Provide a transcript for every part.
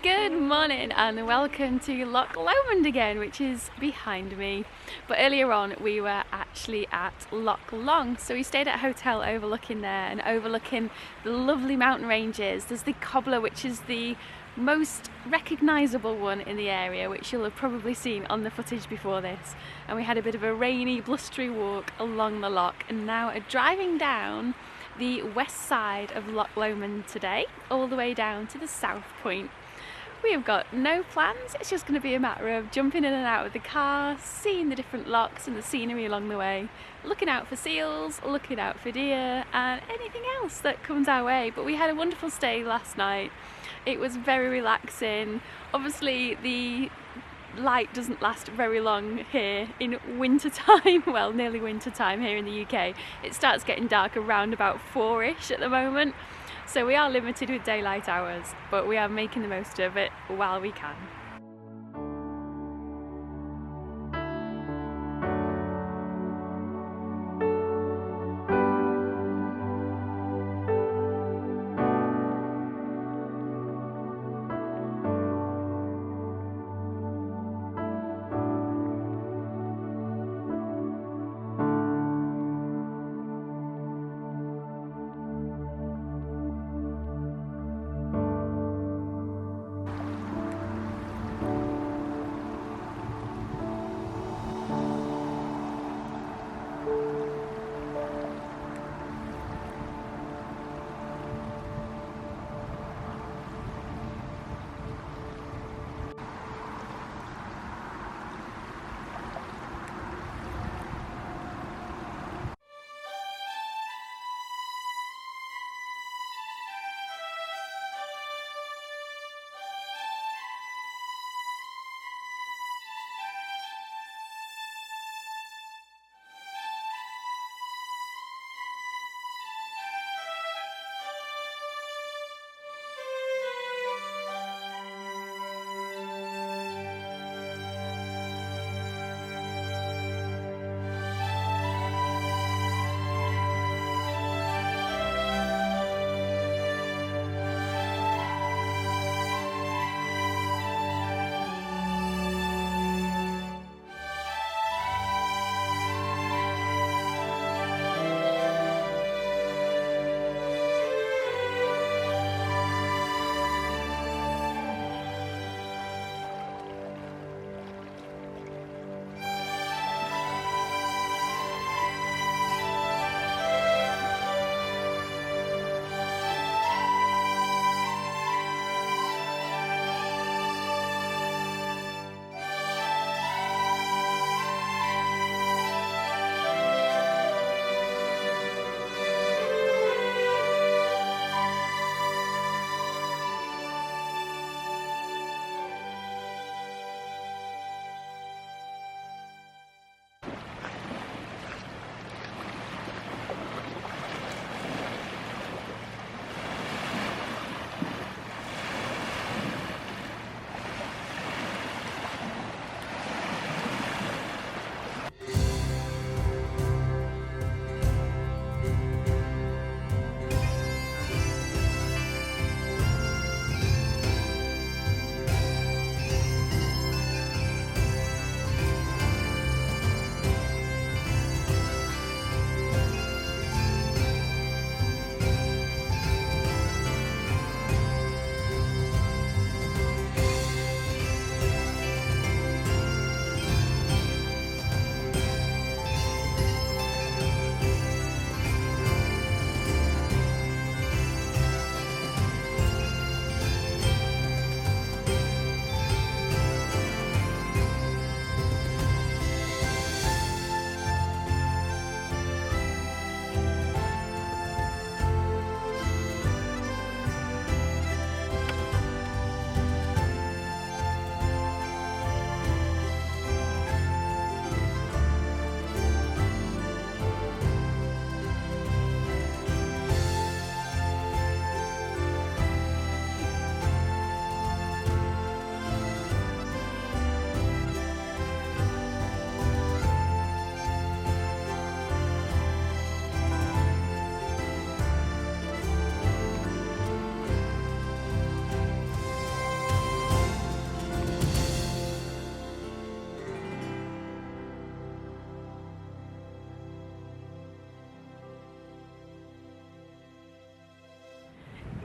Good morning and welcome to Loch Lomond again, which is behind me. But earlier on we were actually at Loch Long, so we stayed at a hotel overlooking there and overlooking the lovely mountain ranges. There's the Cobbler, which is the most recognisable one in the area, which you'll have probably seen on the footage before this. And we had a bit of a rainy, blustery walk along the loch and now are driving down the west side of Loch Lomond today, all the way down to the south point. We have got no plans, it's just going to be a matter of jumping in and out of the car, seeing the different lochs and the scenery along the way, looking out for seals, looking out for deer and anything else that comes our way. But we had a wonderful stay last night. It was very relaxing. Obviously the light doesn't last very long here in winter time, well, nearly winter time here in the UK. It starts getting dark around about 4ish at the moment. So we are limited with daylight hours, but we are making the most of it while we can.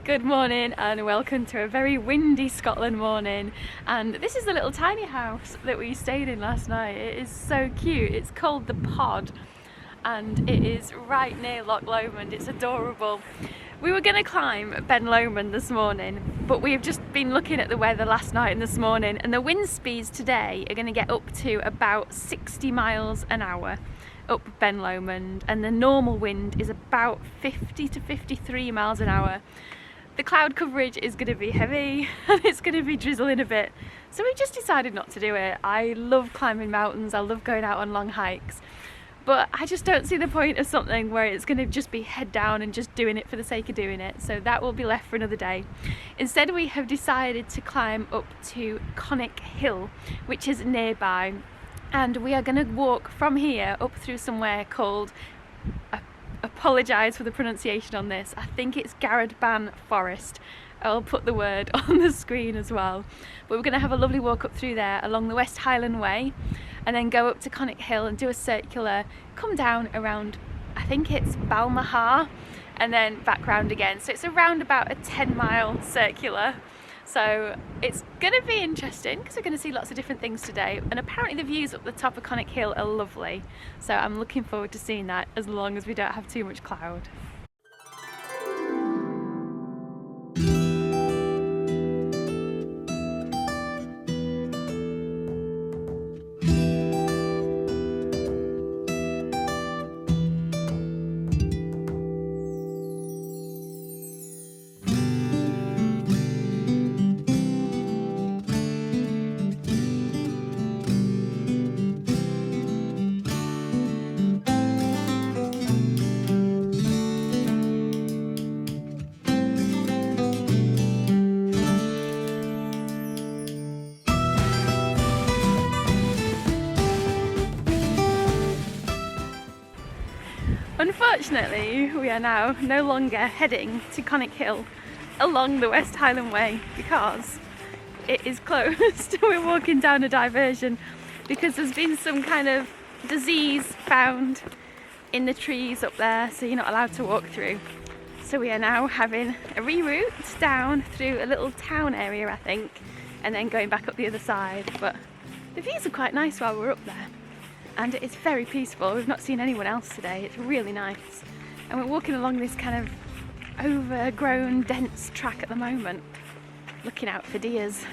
Good morning and welcome to a very windy Scotland morning, and this is the little tiny house that we stayed in last night. It is so cute. It's called the Pod and it is right near Loch Lomond. It's adorable. We were going to climb Ben Lomond this morning, but we've just been looking at the weather last night and this morning, and the wind speeds today are going to get up to about 60 miles an hour up Ben Lomond, and the normal wind is about 50 to 53 miles an hour. The cloud coverage is going to be heavy and it's going to be drizzling a bit, so we just decided not to do it. I love climbing mountains, I love going out on long hikes, but I just don't see the point of something where it's going to just be head down and just doing it for the sake of doing it, so that will be left for another day. Instead, we have decided to climb up to Connacht Hill, which is nearby, and we are going to walk from here up through somewhere called, apologise for the pronunciation on this, I think it's Garradban Forest. I'll put the word on the screen as well. But we're going to have a lovely walk up through there along the West Highland Way, and then go up to Connacht Hill and do a circular, come down around, I think it's Balmahar, and then back round again. So it's around about a 10-mile circular. So it's going to be interesting because we're going to see lots of different things today, and apparently the views up the top of Connacht Hill are lovely, so I'm looking forward to seeing that as long as we don't have too much cloud. Unfortunately, we are now no longer heading to Connacht Hill along the West Highland Way because it is closed. We're walking down a diversion because there's been some kind of disease found in the trees up there, so you're not allowed to walk through. So we are now having a reroute down through a little town area, I think, and then going back up the other side. But the views are quite nice while we're up there, and it's very peaceful. We've not seen anyone else today. It's really nice, and we're walking along this kind of overgrown, dense track at the moment, looking out for deers.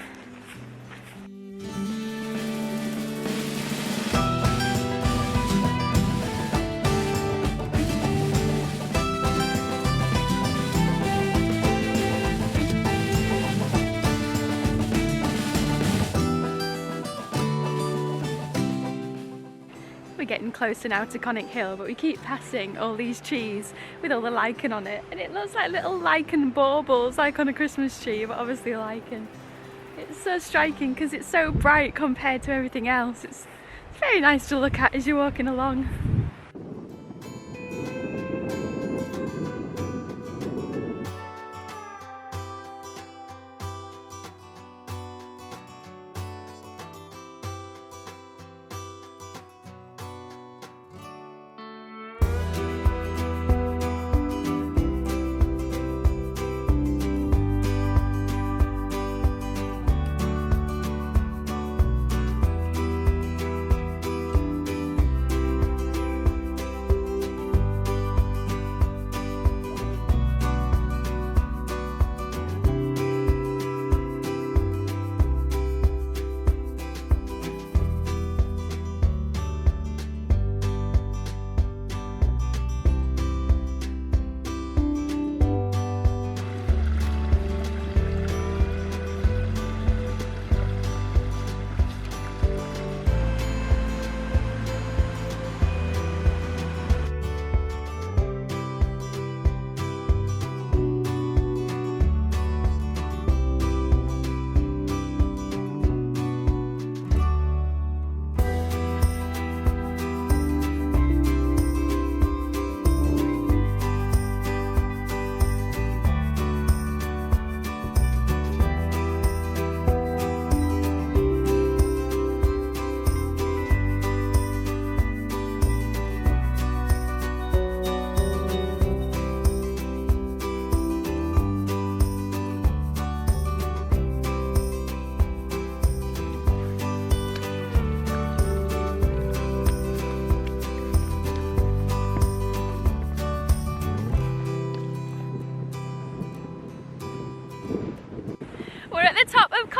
We're getting closer now to Connacht Hill, but we keep passing all these trees with all the lichen on it, and it looks like little lichen baubles, like on a Christmas tree, but obviously lichen. It's so striking because it's so bright compared to everything else. It's very nice to look at as you're walking along.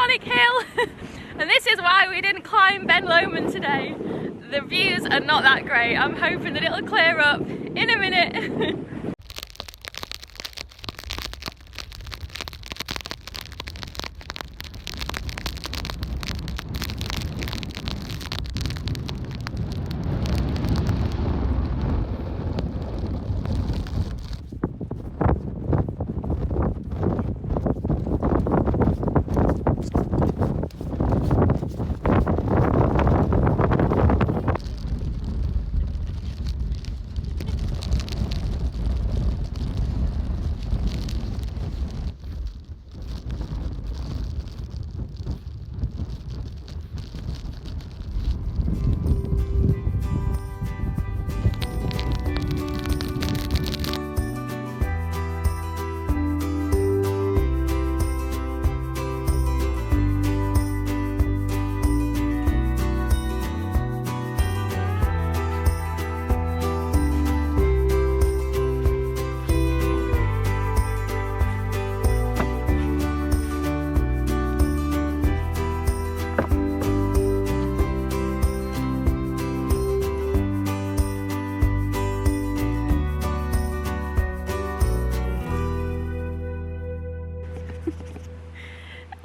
Conic Hill and this is why we didn't climb Ben Lomond today. The views are not that great. I'm hoping that it'll clear up in a minute.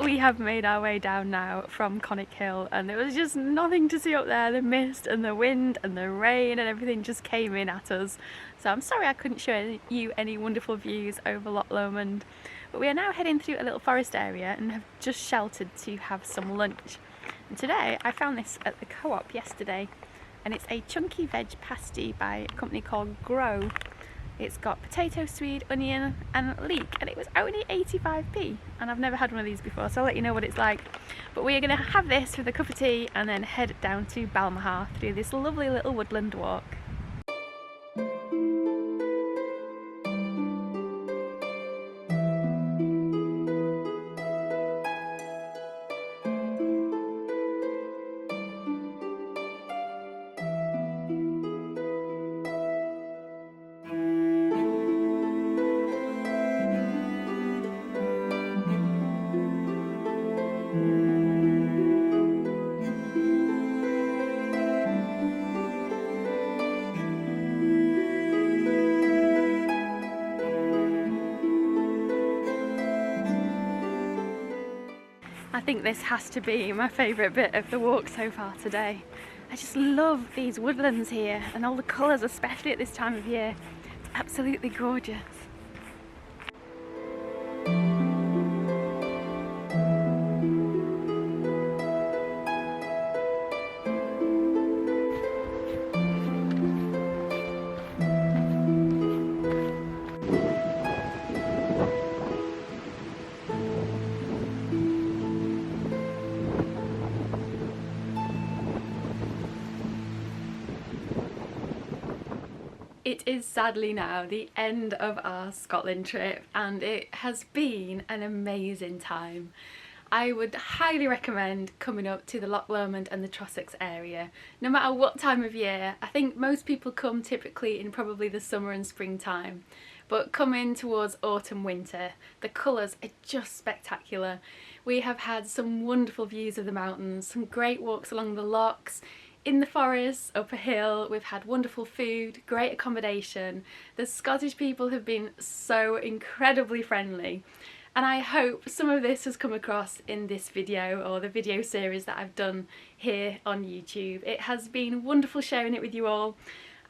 We have made our way down now from Conic Hill and there was just nothing to see up there. The mist and the wind and the rain and everything just came in at us. So I'm sorry I couldn't show you any wonderful views over Loch Lomond. But we are now heading through a little forest area and have just sheltered to have some lunch. And today I found this at the co-op yesterday and it's a chunky veg pasty by a company called Grow. It's got potato, swede, onion and leek and it was only 85p and I've never had one of these before, so I'll let you know what it's like. But we are going to have this with a cup of tea and then head down to Balmaha to do this lovely little woodland walk. I think this has to be my favourite bit of the walk so far today. I just love these woodlands here and all the colours, especially at this time of year. It's absolutely gorgeous. It is sadly now the end of our Scotland trip and it has been an amazing time. I would highly recommend coming up to the Loch Lomond and the Trossachs area, no matter what time of year. I think most people come typically in probably the summer and springtime, but coming towards autumn winter, the colours are just spectacular. We have had some wonderful views of the mountains, some great walks along the lochs, in the forest, up a hill. We've had wonderful food, great accommodation. The Scottish people have been so incredibly friendly. And I hope some of this has come across in this video or the video series that I've done here on YouTube. It has been wonderful sharing it with you all.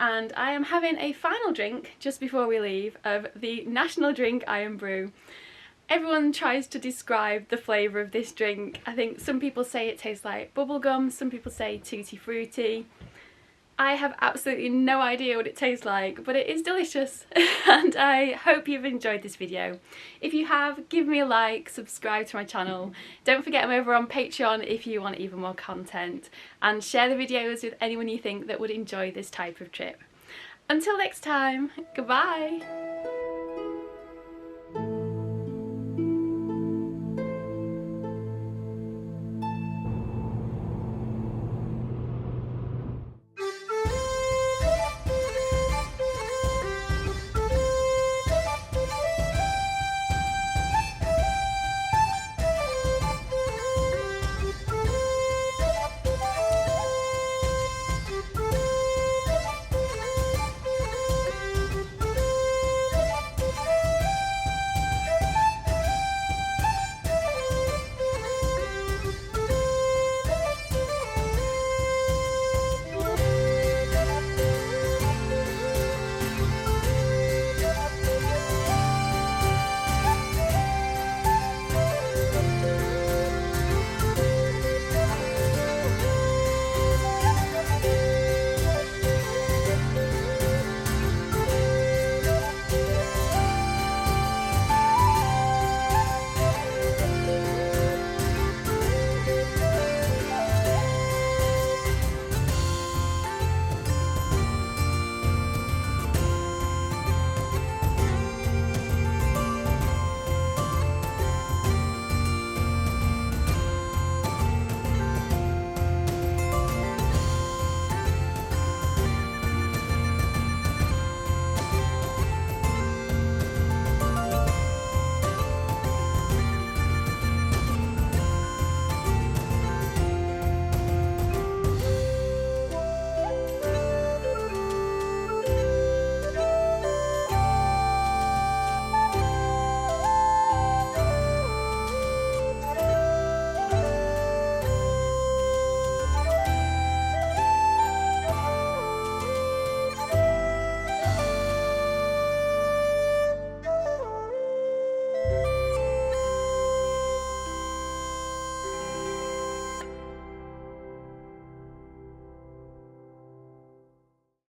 And I am having a final drink just before we leave of the national drink Iron Brew. Everyone tries to describe the flavour of this drink. I think some people say it tastes like bubblegum, some people say tutti frutti. I have absolutely no idea what it tastes like, but it is delicious and I hope you've enjoyed this video. If you have, give me a like, subscribe to my channel. Don't forget I'm over on Patreon if you want even more content, and share the videos with anyone you think that would enjoy this type of trip. Until next time, goodbye!